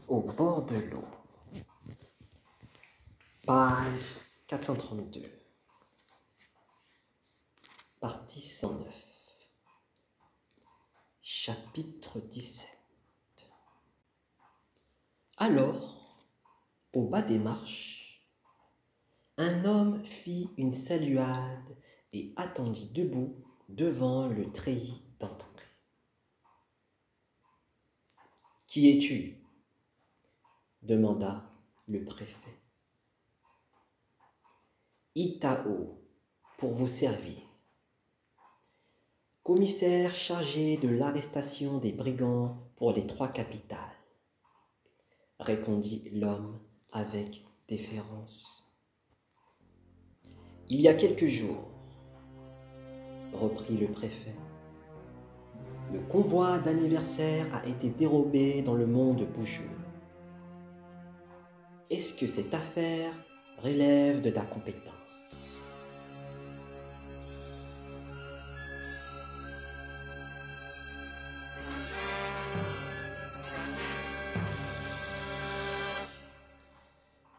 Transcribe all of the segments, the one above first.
Au bord de l'eau. Page 432. Partie 109. Chapitre 17. Alors, au bas des marches, un homme fit une saluade et attendit debout devant le treillis d'entrée. « Qui es-tu » demanda le préfet. « Itao, pour vous servir. Commissaire chargé de l'arrestation des brigands pour les 3 capitales, » répondit l'homme avec déférence. « Il y a quelques jours, » reprit le préfet, « le convoi d'anniversaire a été dérobé dans le monde bougeux. Est-ce que cette affaire relève de ta compétence ? »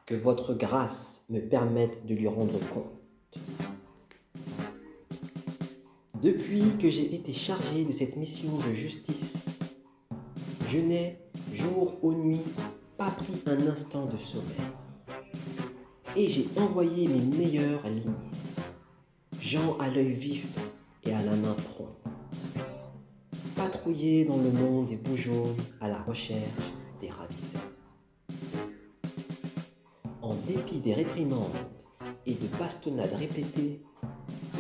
Que votre grâce me permette de lui rendre compte. Depuis que j'ai été chargé de cette mission de justice, je n'ai, jour ou nuit, pas pris un instant de sommeil. Et j'ai envoyé mes meilleurs lignes, gens à l'œil vif et à la main prompte, patrouiller dans le monde des bougeons à la recherche des ravisseurs. En dépit des réprimandes et de bastonnades répétées,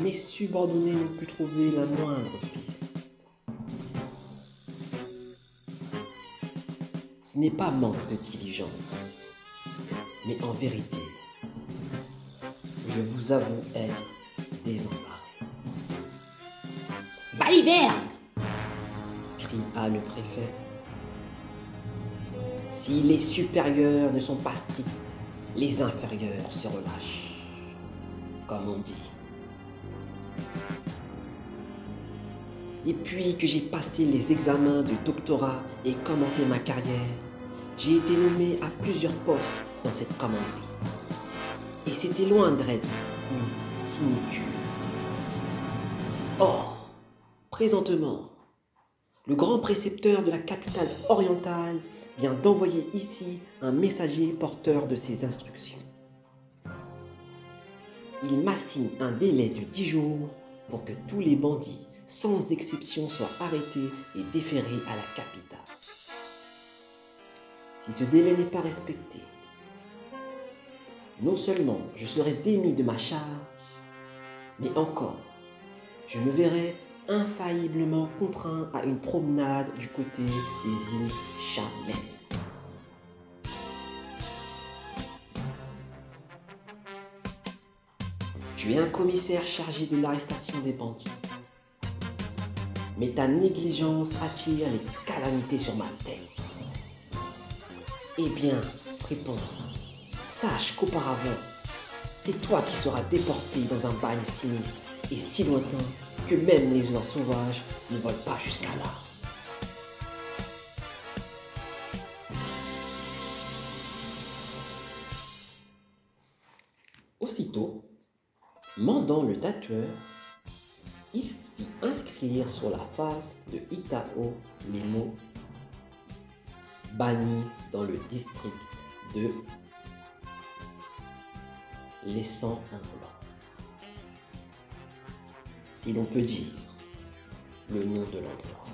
mes subordonnés n'ont pu trouver la moindre piste. Ce n'est pas manque de diligence, mais en vérité, je vous avoue être désemparé. « Baliverne » cria le préfet. « Si les supérieurs ne sont pas stricts, les inférieurs se relâchent, comme on dit. Depuis que j'ai passé les examens de doctorat et commencé ma carrière, j'ai été nommé à plusieurs postes dans cette commanderie. Et c'était loin d'être une sinécure. Or, présentement, le grand précepteur de la capitale orientale vient d'envoyer ici un messager porteur de ses instructions. Il m'assigne un délai de 10 jours pour que tous les bandits, sans exception, soient arrêtés et déférés à la capitale. Si ce délai n'est pas respecté, non seulement je serai démis de ma charge, mais encore, je me verrai infailliblement contraint à une promenade du côté des îles Charmelles. Tu es un commissaire chargé de l'arrestation des bandits. Mais ta négligence attire les calamités sur ma tête. Eh bien, réponds, sache qu'auparavant, c'est toi qui seras déporté dans un bagne sinistre et si lointain que même les oies sauvages ne volent pas jusqu'à là. Aussitôt, mandant le tatoueur, il fit inscrire sur la face de Itao les mots « banni dans le district de », laissant un blanc. Si l'on peut dire le nom de l'endroit.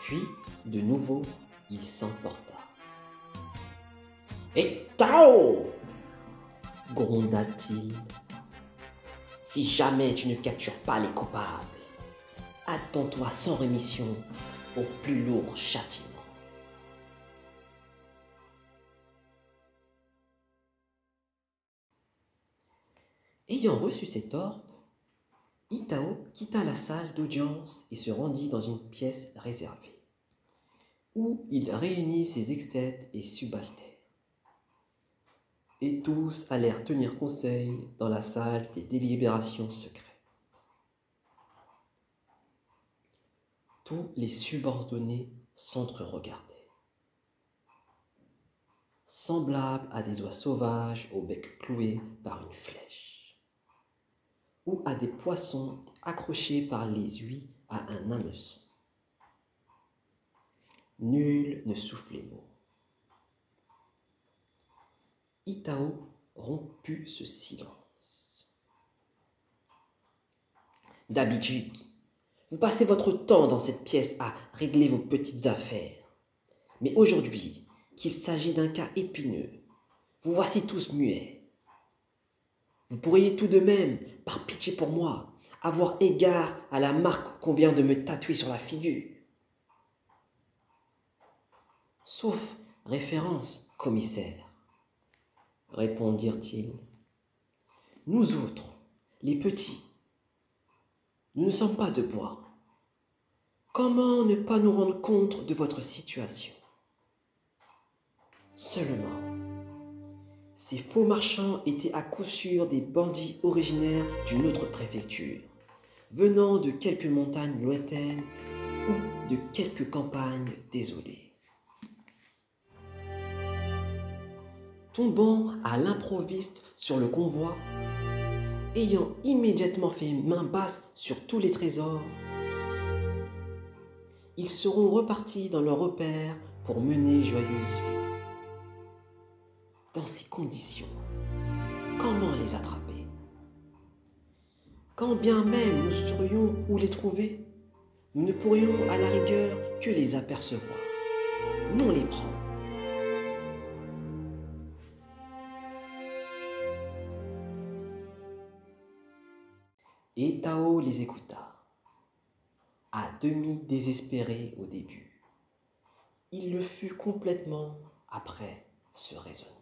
Puis, de nouveau, il s'emporta. « Itao » gronda-t-il. « Si jamais tu ne captures pas les coupables, attends-toi sans rémission au plus lourd châtiment. » Ayant reçu cet ordre, Itao quitta la salle d'audience et se rendit dans une pièce réservée, où il réunit ses extètes et subalternes. Et tous allèrent tenir conseil dans la salle des délibérations secrètes. Tous les subordonnés s'entre-regardaient. semblables à des oies sauvages au bec cloué par une flèche, ou à des poissons accrochés par les ouïes à un hameçon. Nul ne soufflait mot. Itao romput ce silence. D'habitude, vous passez votre temps dans cette pièce à régler vos petites affaires. Mais aujourd'hui, qu'il s'agit d'un cas épineux, vous voici tous muets. Vous pourriez tout de même, par pitié pour moi, avoir égard à la marque qu'on vient de me tatouer sur la figure. Sauf référence, commissaire, répondirent-ils. Nous autres, les petits, nous ne sommes pas de bois. Comment ne pas nous rendre compte de votre situation? Seulement, ces faux marchands étaient à coup sûr des bandits originaires d'une autre préfecture, venant de quelques montagnes lointaines ou de quelques campagnes désolées. Tombant à l'improviste sur le convoi, ayant immédiatement fait main basse sur tous les trésors, ils seront repartis dans leur repère pour mener joyeuse vie. Dans ces conditions, comment les attraper? Quand bien même nous saurions où les trouver, nous ne pourrions à la rigueur que les apercevoir, non les prendre. Et Tao les écouta, à demi désespéré au début. Il le fut complètement après ce raisonnement.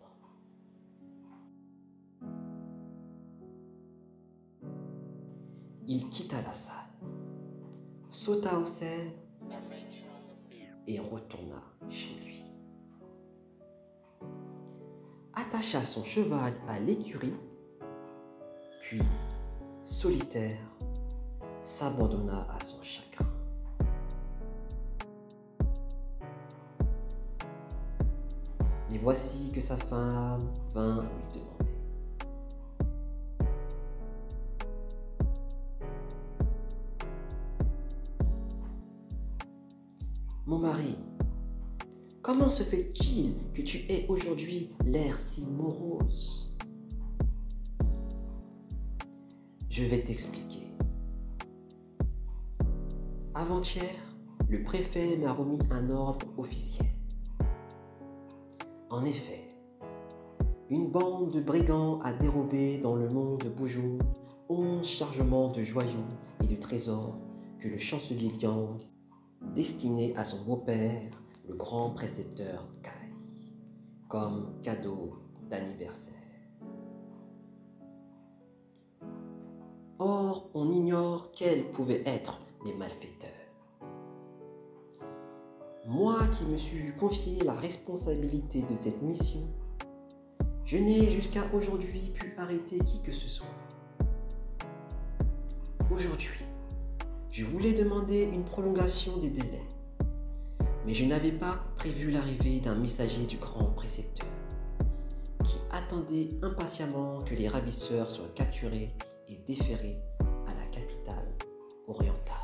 Il quitta la salle, sauta en scène et retourna chez lui. Attacha son cheval à l'écurie, puis, solitaire, s'abandonna à son chagrin. Et voici que sa femme vint lui demander. Mon mari, comment se fait-il que tu aies aujourd'hui l'air si morose? Je vais t'expliquer. Avant-hier, le préfet m'a remis un ordre officiel. En effet, une bande de brigands a dérobé dans le monde de Boujou 11 chargements de joyaux et de trésors que le chancelier Liang destiné à son beau-père, le grand précepteur Kai, comme cadeau d'anniversaire. Or, on ignore quels pouvaient être les malfaiteurs. Moi qui me suis confié la responsabilité de cette mission, je n'ai jusqu'à aujourd'hui pu arrêter qui que ce soit. Aujourd'hui, je voulais demander une prolongation des délais, mais je n'avais pas prévu l'arrivée d'un messager du grand précepteur, qui attendait impatiemment que les ravisseurs soient capturés et déférés à la capitale orientale.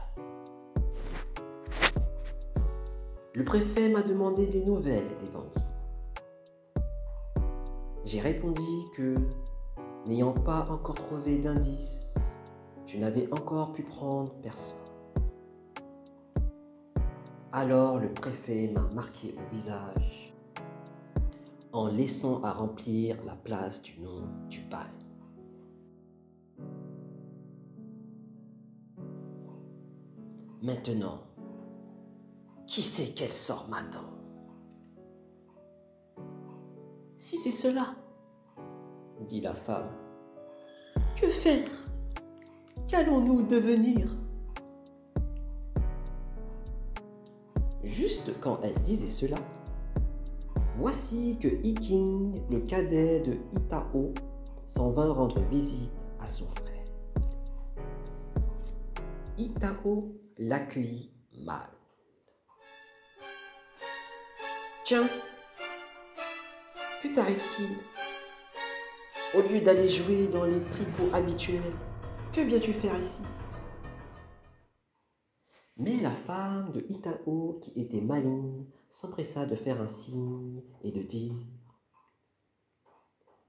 Le préfet m'a demandé des nouvelles des bandits. J'ai répondu que, n'ayant pas encore trouvé d'indices, je n'avais encore pu prendre personne. Alors le préfet m'a marqué au visage en laissant à remplir la place du nom du bagne. Maintenant, qui sait quel sort m'attend? Si c'est cela, dit la femme, que faire? Qu'allons-nous devenir? Juste quand elle disait cela, voici que Iking, le cadet de Itao, s'en vint rendre visite à son frère. Itao l'accueillit mal. Tiens, Que t'arrive-t-il? Au lieu d'aller jouer dans les tripots habituels, que viens-tu faire ici? Mais la femme de Itao, qui était maligne, s'empressa de faire un signe et de dire: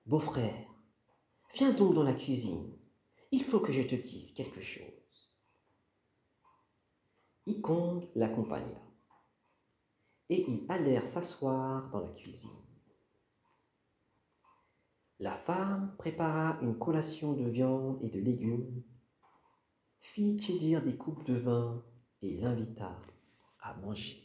Beau-frère, viens donc dans la cuisine, il faut que je te dise quelque chose. Ikong l'accompagna, et ils allèrent s'asseoir dans la cuisine. La femme prépara une collation de viande et de légumes, fit tiédir des coupes de vin et l'invita à manger.